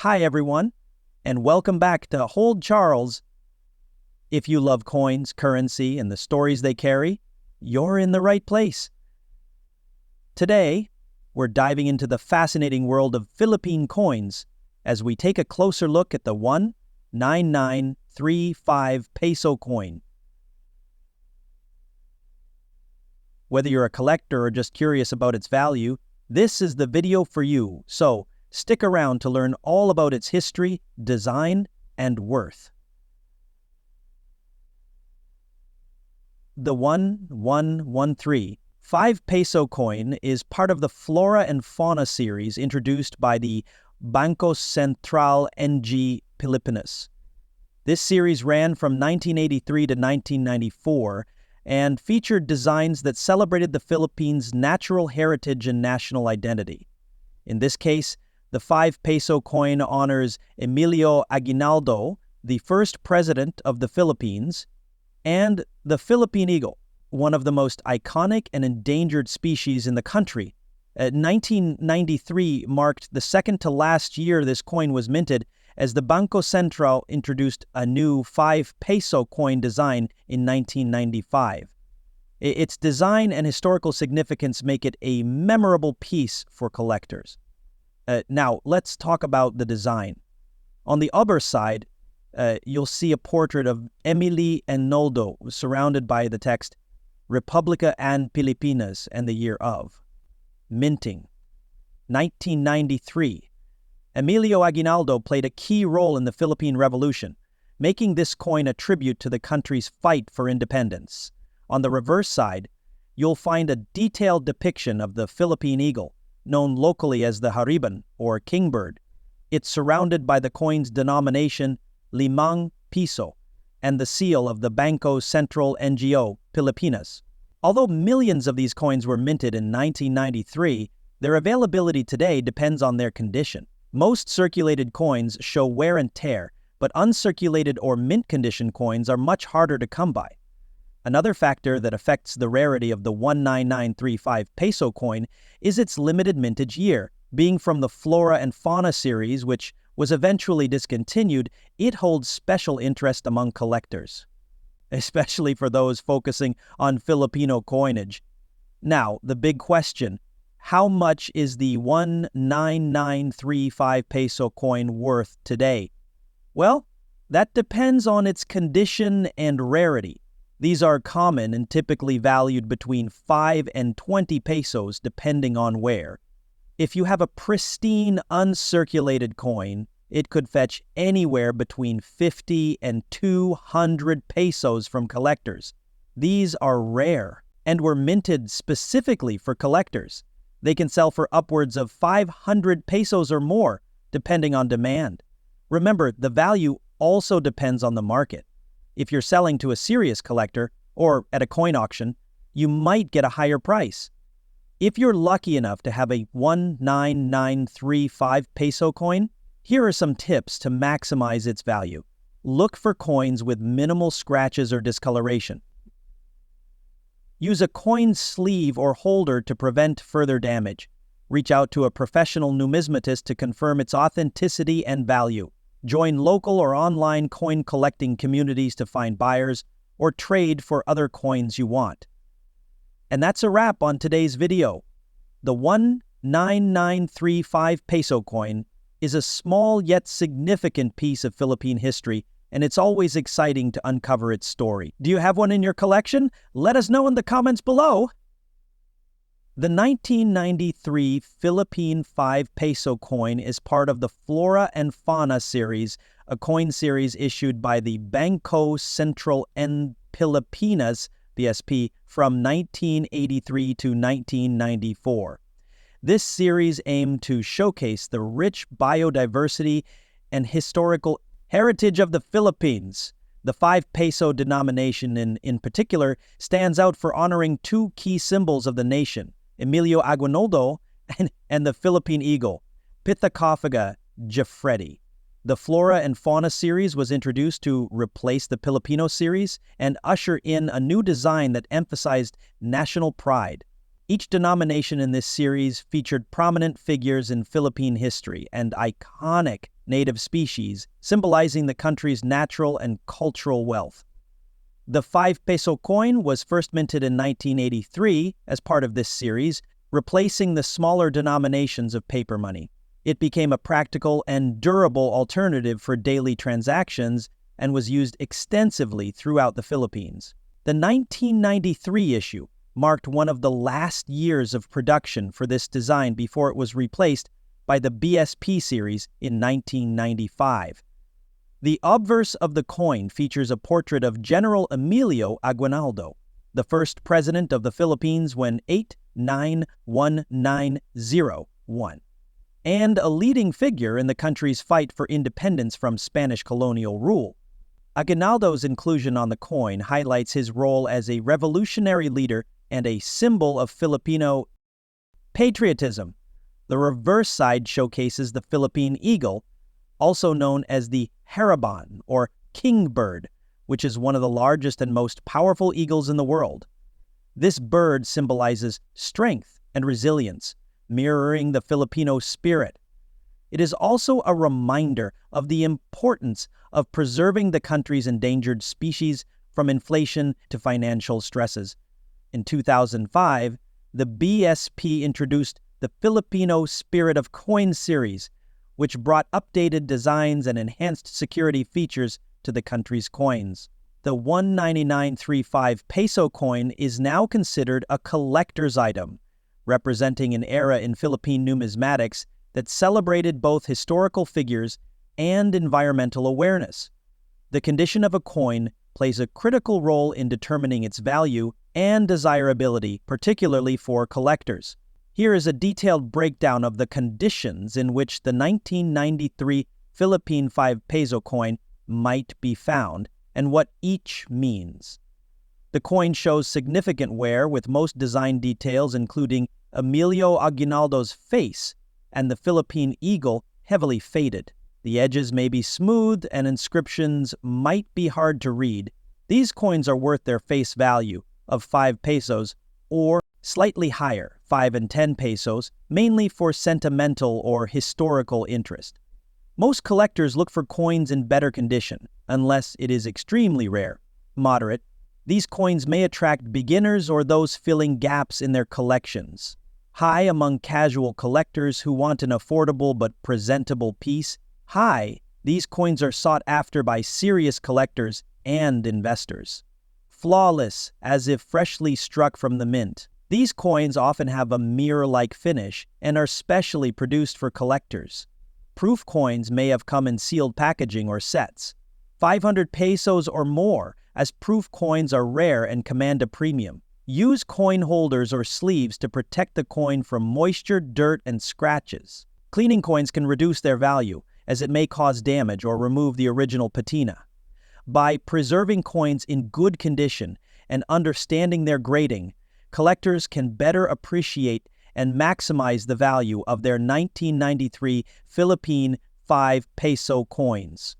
Hi everyone, and welcome back to Hold Charles. If you love coins, currency, and the stories they carry, you're in the right place. Today, we're diving into the fascinating world of Philippine coins as we take a closer look at the 19935 peso coin. Whether you're a collector or just curious about its value, this is the video for you, so stick around to learn all about its history, design, and worth. The 1113 peso coin is part of the Flora and Fauna series introduced by the Bangko Sentral ng Pilipinas. This series ran from 1983 to 1994 and featured designs that celebrated the Philippines' natural heritage and national identity. In this case, the 5 peso coin honors Emilio Aguinaldo, the first president of the Philippines, and the Philippine eagle, one of the most iconic and endangered species in the country. 1993 marked the second to last year this coin was minted, as the Bangko Sentral introduced a new 5 peso coin design in 1995. Its design and historical significance make it a memorable piece for collectors. Now, let's talk about the design. On the upper side, you'll see a portrait of Emily and Noldo surrounded by the text, Republica and Pilipinas and the year of. Minting. 1993. Emilio Aguinaldo played a key role in the Philippine Revolution, making this coin a tribute to the country's fight for independence. On the reverse side, you'll find a detailed depiction of the Philippine eagle, known locally as the hariban, or kingbird. It's surrounded by the coin's denomination, limang piso, and the seal of the Bangko Sentral NGO, Pilipinas. Although millions of these coins were minted in 1993, their availability today depends on their condition. Most circulated coins show wear and tear, but uncirculated or mint condition coins are much harder to come by. Another factor that affects the rarity of the 19935 peso coin is its limited mintage year. Being from the Flora and Fauna series, which was eventually discontinued, it holds special interest among collectors, especially for those focusing on Filipino coinage. Now, the big question: how much is the 19935 peso coin worth today? Well, that depends on its condition and rarity. These are common and typically valued between 5 and 20 pesos depending on where. If you have a pristine uncirculated coin, it could fetch anywhere between 50 and 200 pesos from collectors. These are rare and were minted specifically for collectors. They can sell for upwards of 500 pesos or more, depending on demand. Remember, the value also depends on the market. If you're selling to a serious collector, or at a coin auction, you might get a higher price. If you're lucky enough to have a 19935 peso coin, here are some tips to maximize its value. Look for coins with minimal scratches or discoloration. Use a coin sleeve or holder to prevent further damage. Reach out to a professional numismatist to confirm its authenticity and value. Join local or online coin collecting communities to find buyers or trade for other coins you want. And that's a wrap on today's video. The 19935 peso coin is a small yet significant piece of Philippine history, and it's always exciting to uncover its story. Do you have one in your collection? Let us know in the comments below. The 1993 Philippine 5 peso coin is part of the Flora and Fauna series, a coin series issued by the Bangko Sentral ng Pilipinas, BSP, from 1983 to 1994. This series aimed to showcase the rich biodiversity and historical heritage of the Philippines. The 5 peso denomination in particular stands out for honoring two key symbols of the nation, Emilio Aguinaldo and the Philippine eagle, Pithecia jeffredi. The Flora and Fauna series was introduced to replace the Filipino series and usher in a new design that emphasized national pride. Each denomination in this series featured prominent figures in Philippine history and iconic native species, symbolizing the country's natural and cultural wealth. The 5-peso coin was first minted in 1983 as part of this series, replacing the smaller denominations of paper money. It became a practical and durable alternative for daily transactions and was used extensively throughout the Philippines. The 1993 issue marked one of the last years of production for this design before it was replaced by the BSP series in 1995. The obverse of the coin features a portrait of General Emilio Aguinaldo, the first president of the Philippines when 89190 and a leading figure in the country's fight for independence from Spanish colonial rule. Aguinaldo's inclusion on the coin highlights his role as a revolutionary leader and a symbol of Filipino patriotism. The reverse side showcases the Philippine eagle, also known as the haraban or kingbird, which is one of the largest and most powerful eagles in the world. This bird symbolizes strength and resilience, mirroring the Filipino spirit. It is also a reminder of the importance of preserving the country's endangered species from inflation to financial stresses. In 2005, the BSP introduced the Filipino Spirit of Coin series, which brought updated designs and enhanced security features to the country's coins. The 199.35 peso coin is now considered a collector's item, representing an era in Philippine numismatics that celebrated both historical figures and environmental awareness. The condition of a coin plays a critical role in determining its value and desirability, particularly for collectors. Here is a detailed breakdown of the conditions in which the 1993 Philippine 5-peso coin might be found and what each means. The coin shows significant wear, with most design details including Emilio Aguinaldo's face and the Philippine eagle heavily faded. The edges may be smooth and inscriptions might be hard to read. These coins are worth their face value of 5 pesos or slightly higher, 5 and 10 pesos, mainly for sentimental or historical interest. Most collectors look for coins in better condition, unless it is extremely rare. Moderate, these coins may attract beginners or those filling gaps in their collections. High among casual collectors who want an affordable but presentable piece. High, these coins are sought after by serious collectors and investors. Flawless, as if freshly struck from the mint. These coins often have a mirror-like finish and are specially produced for collectors. Proof coins may have come in sealed packaging or sets. 500 pesos or more, as proof coins are rare and command a premium. Use coin holders or sleeves to protect the coin from moisture, dirt, and scratches. Cleaning coins can reduce their value, as it may cause damage or remove the original patina. By preserving coins in good condition and understanding their grading, collectors can better appreciate and maximize the value of their 1993 Philippine 5-peso coins.